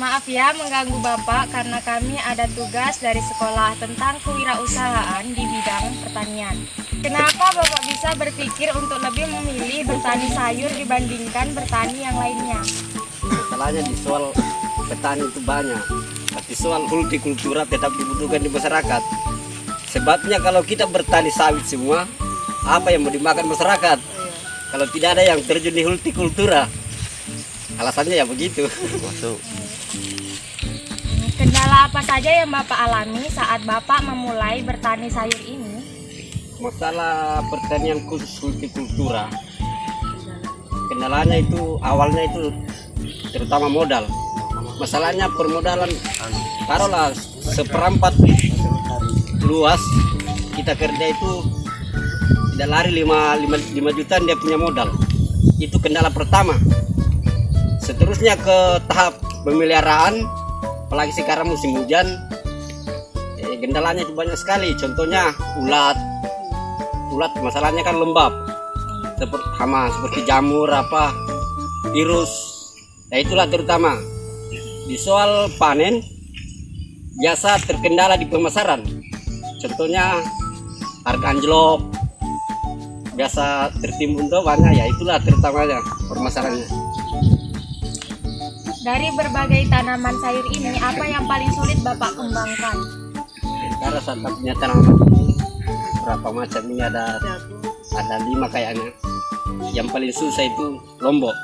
Maaf ya mengganggu Bapak karena kami ada tugas dari sekolah tentang kewirausahaan di bidang pertanian. Kenapa Bapak bisa berpikir untuk lebih memilih bertani sayur dibandingkan bertani yang lainnya? Masalahnya di soal petani itu banyak, tapi soal hortikultura tetap dibutuhkan di masyarakat. Sebabnya kalau kita bertani sawit semua, apa yang mau dimakan masyarakat? Kalau tidak ada yang terjun di hortikultura, alasannya ya begitu. Masuk. Kendala apa saja yang Bapak alami saat Bapak memulai bertani sayur ini? Masalah pertanian khusus hortikultura, kendalanya itu awalnya itu terutama modal. Masalahnya permodalan, taruhlah seperempat luas kita kerja itu tidak lari 5 jutaan dia punya modal. Itu kendala pertama. Seterusnya ke tahap pemeliharaan, apalagi sekarang musim hujan, kendalanya itu banyak sekali. Contohnya ulat masalahnya kan lembab, seperti hama, seperti jamur apa, virus. Nah itulah terutama. Di soal panen biasa terkendala di pemasaran. Contohnya harga anjlok, biasa tertimbun tuh banyak, ya itulah terutamanya permasalahannya. Dari berbagai tanaman sayur ini, apa yang paling sulit Bapak kembangkan? Karena saya punya tanaman ini berapa macam ini, ada 5 kayaknya. Yang paling susah itu lombok.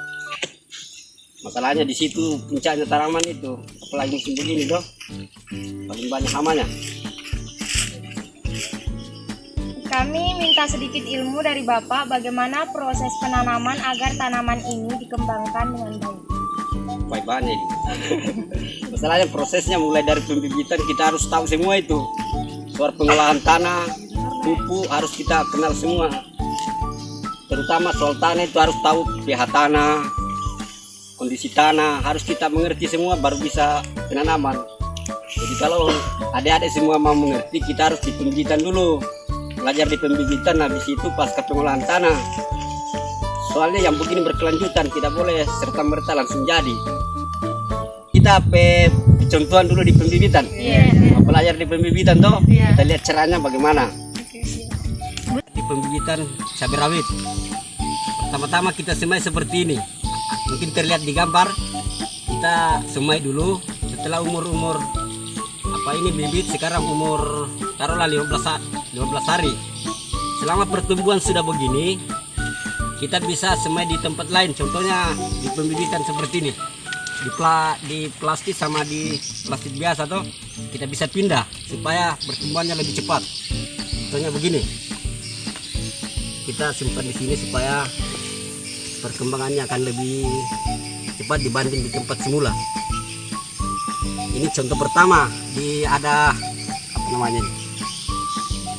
Masalahnya di situ puncaknya tanaman itu, apalagi musim begini dong, paling banyak hamanya. Kami minta sedikit ilmu dari Bapak bagaimana proses penanaman agar tanaman ini dikembangkan dengan baik. Baik banyak. Masalahnya prosesnya mulai dari pembibitan kita harus tahu semua itu. Soal pengolahan tanah, pupuk harus kita kenal semua. Terutama soal tanah itu harus tahu pH tanah, kondisi tanah, harus kita mengerti semua baru bisa penanaman. Jadi kalau adik-adik semua mau mengerti, kita harus di pembibitan dulu. Belajar di pembibitan, habis itu pasca pengolahan tanah. Soalnya yang begini berkelanjutan, tidak boleh serta-merta langsung jadi. Kita contohan dulu di pembibitan. Belajar di pembibitan toh, kita lihat caranya bagaimana. Di pembibitan cabai rawit, pertama-tama kita semai seperti ini. Mungkin terlihat di gambar, kita semai dulu. Setelah umur apa ini bibit, sekarang umur taruhlah 15 hari. Selama pertumbuhan sudah begini, kita bisa semai di tempat lain. Contohnya di pembibitan seperti ini, di plastik sama di plastik biasa tuh, kita bisa pindah supaya pertumbuhannya lebih cepat. Contohnya begini, kita simpan di sini supaya perkembangannya akan lebih cepat dibanding di tempat semula. Ini contoh pertama, ada apa namanya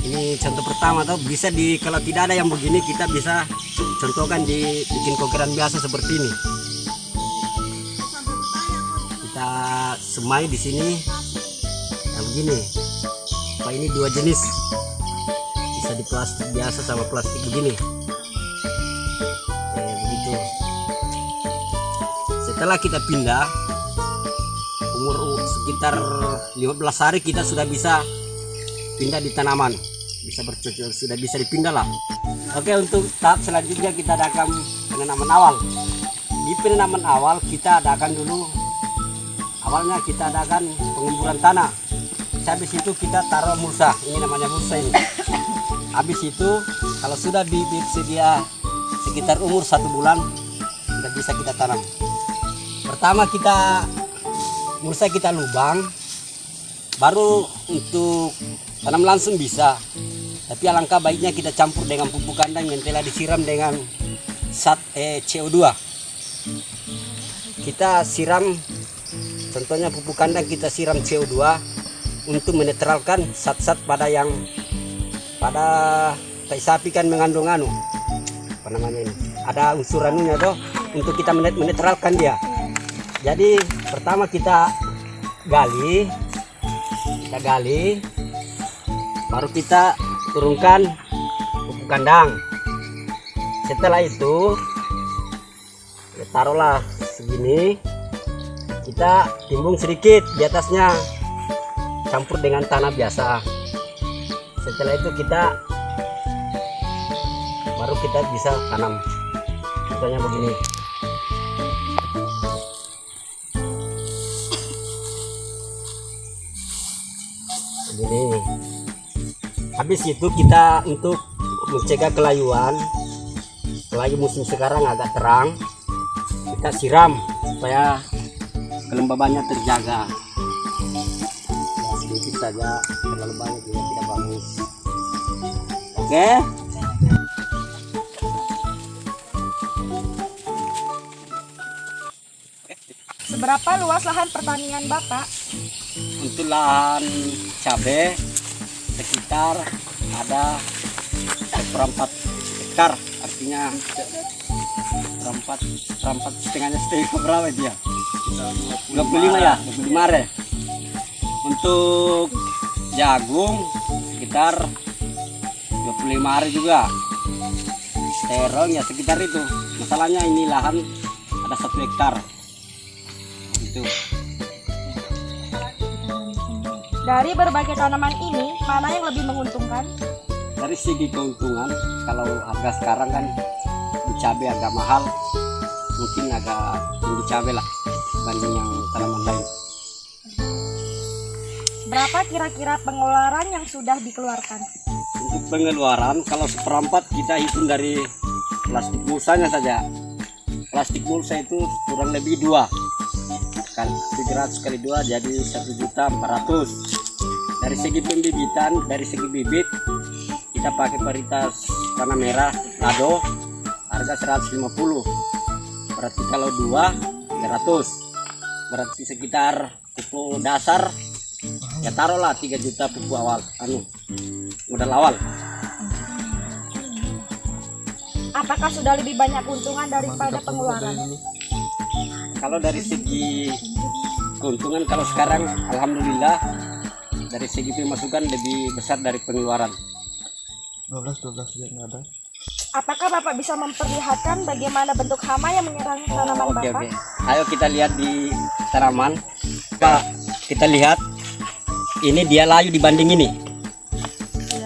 ini contoh pertama tuh, bisa kalau tidak ada yang begini kita bisa contohkan bikin kokeran biasa seperti ini. Kita semai di sini, nah begini. Apa ini 2 jenis, bisa di plastik biasa sama plastik begini. Begitu. Setelah kita pindah, umur sekitar 15 hari kita sudah bisa pindah di tanaman, bisa bercocok, sudah bisa dipindah lah. Oke, untuk tahap selanjutnya kita adakan penanaman awal. Di penanaman awal kita adakan dulu, awalnya kita adakan pengemburan tanah. Habis itu kita taruh mulsa, ini namanya mulsa ini. Habis itu kalau sudah bibit sedia sekitar umur 1 bulan, sudah bisa kita tanam. Pertama mulsa kita lubang, baru untuk tanam langsung bisa, tapi alangkah baiknya kita campur dengan pupuk kandang yang telah disiram dengan CO2. Kita siram, contohnya pupuk kandang kita siram CO2 untuk menetralkan zat-zat pada tai sapi kan mengandung apa namanya ini, ada unsur anunya tuh, untuk kita menetralkan dia. Jadi pertama kita gali, baru kita turunkan pupuk kandang. Setelah itu taruhlah segini, kita timbung sedikit di atasnya, campur dengan tanah biasa. Setelah itu baru kita bisa tanam. Contohnya begini. Begini. Habis itu kita untuk mencegah kelayuan, apalagi musim sekarang agak terang, kita siram supaya kelembabannya terjaga. Ya, sedikit saja, terlalu banyak juga tidak bagus. Oke. Seberapa luas lahan pertanian Bapak? Untuk lahan cabai sekitar ada 1/4 hektar, artinya seperempat setengahnya berapa dia? 25 ya, 25 are. Untuk jagung sekitar 25 are juga. Terong ya sekitar itu. Masalahnya ini lahan ada 1 hektar. Itu. Dari berbagai tanaman ini, mana yang lebih menguntungkan? Dari segi keuntungan, kalau harga sekarang kan di cabai agak mahal, mungkin agak tinggi cabai lah dibanding yang tanaman lain. Berapa kira-kira pengeluaran yang sudah dikeluarkan? Untuk pengeluaran, kalau 1/4 kita hitung dari plastik mulsanya saja. Plastik mulsa itu kurang lebih 2 kan 300 kali 2 jadi 1.400.000. Dari segi pembibitan, dari segi bibit kita pakai varietas warna merah Lado, harga 150. Berarti kalau 2 300, berarti sekitar pupuk dasar ya taruhlah 3 juta pupuk awal, modal awal. Apakah sudah lebih banyak keuntungan daripada pengeluaran? Kalau dari segi keuntungan, kalau sekarang alhamdulillah dari segi pemasukan lebih besar dari pengeluaran. 12 ya nggak ada. Apakah Bapak bisa memperlihatkan bagaimana bentuk hama yang menyerang tanaman Oke. Bapak? Ayo kita lihat di tanaman. Pak, kita lihat ini dia layu dibanding ini.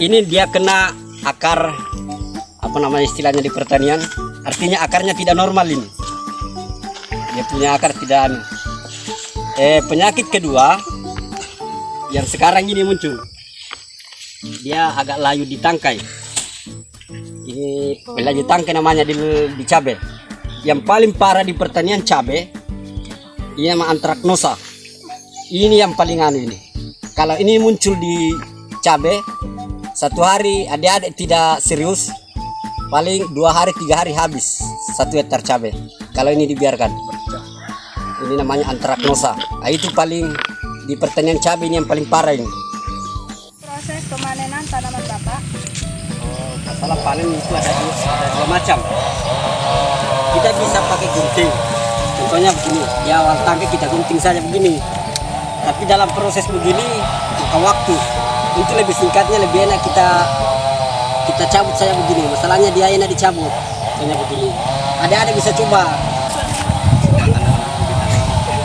Ini dia kena akar, apa namanya istilahnya di pertanian, artinya akarnya tidak normal ini. Dia punya akar tidak penyakit kedua yang sekarang ini muncul, dia agak layu di tangkai. Ini layu tangkai namanya di cabai. Yang paling parah di pertanian cabai ini nama antraknosa. Ini yang paling ini. Kalau ini muncul di cabai, 1 hari adik-adik tidak serius, paling 2 hari 3 hari habis 1 hektar cabai. Kalau ini dibiarkan, ini namanya antraknosa. Nah, itu paling di pertanian cabai ini yang paling parah ini. Proses pemanenan tanaman Bapak? Masalah panen itu ada 2 macam. Kita bisa pakai gunting. Contohnya begini, di awal tangkai kita gunting saja begini. Tapi dalam proses begini bukan waktu. Itu lebih singkatnya, lebih enak kita cabut saja begini. Masalahnya dia enak dicabut. Contohnya begini. Ada bisa coba.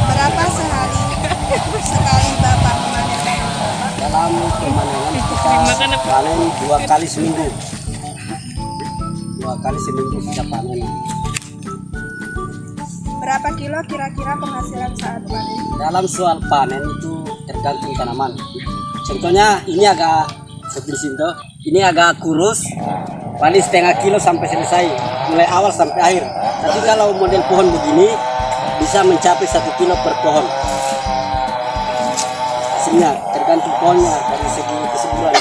Berapa sekali Bapak memanen? Dalam pemanenan kita panen 2 kali seminggu. 2 kali seminggu kita panen. Berapa kilo kira-kira penghasilan saat panen? Dalam soal panen itu tergantung tanaman. Contohnya ini agak seperti itu, ini agak kurus, paling setengah kilo sampai selesai, mulai awal sampai akhir. Tapi kalau model pohon begini bisa mencapai 1 kilo per pohon. Hasilnya tergantung pohonnya dari segi kesuburan.